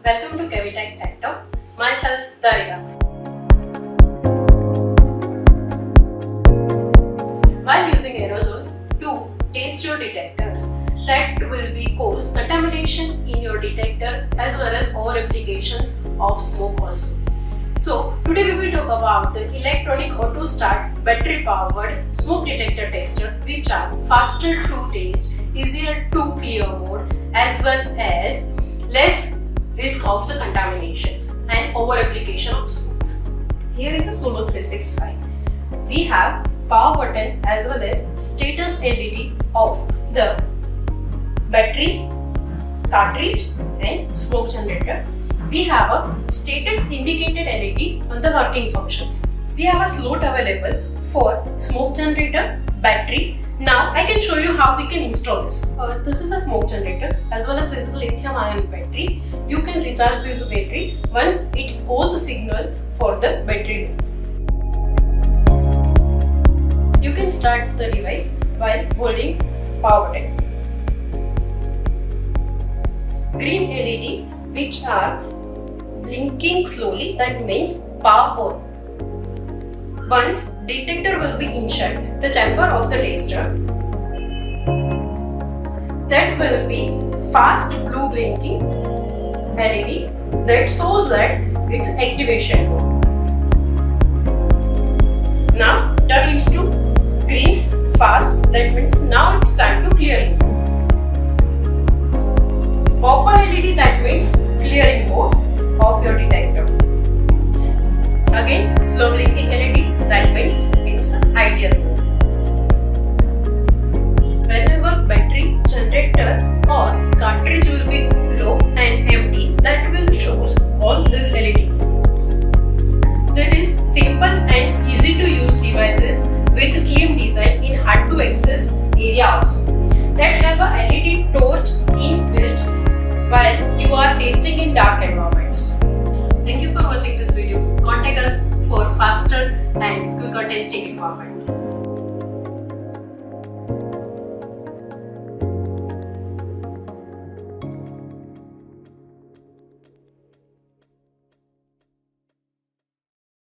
Welcome to Cavitak Tech Talk. Myself, Darida. While using aerosols to taste your detectors, that will be cause contamination in your detector as well as over applications of smoke also. So today we will talk about the electronic auto start battery powered smoke detector tester, which are faster to taste, easier to clear mode, as well as less risk of the contaminations and over application of smokes. Here is a SOLO365. We have power button as well as status LED of the battery, cartridge and smoke generator. We have a stated indicated LED on the working functions. We have a slot available for smoke generator, battery. Now I can show you how we can install this. This is a smoke generator as well as this is a lithium ion battery. You can recharge this battery once it goes a signal for the battery low. You can start the device while holding power button. Green LED which are blinking slowly, that means power on. Once detector will be inside the chamber of the tester, that will be fast blue blinking LED that shows that it's activation mode. Now turn into green fast, that means now it's time to clearing. Purple LED, that means clearing mode of your detector. Again, slow blinking LED, that means it's ideal mode. Whenever battery, generator or cartridge will be low and empty, that will show all these LEDs. That is simple and easy to use devices with slim design in hard to access area also, that have a LED torch inbuilt while you are testing in dark environments. Thank you for watching this video. Contact us for faster and quicker testing environment.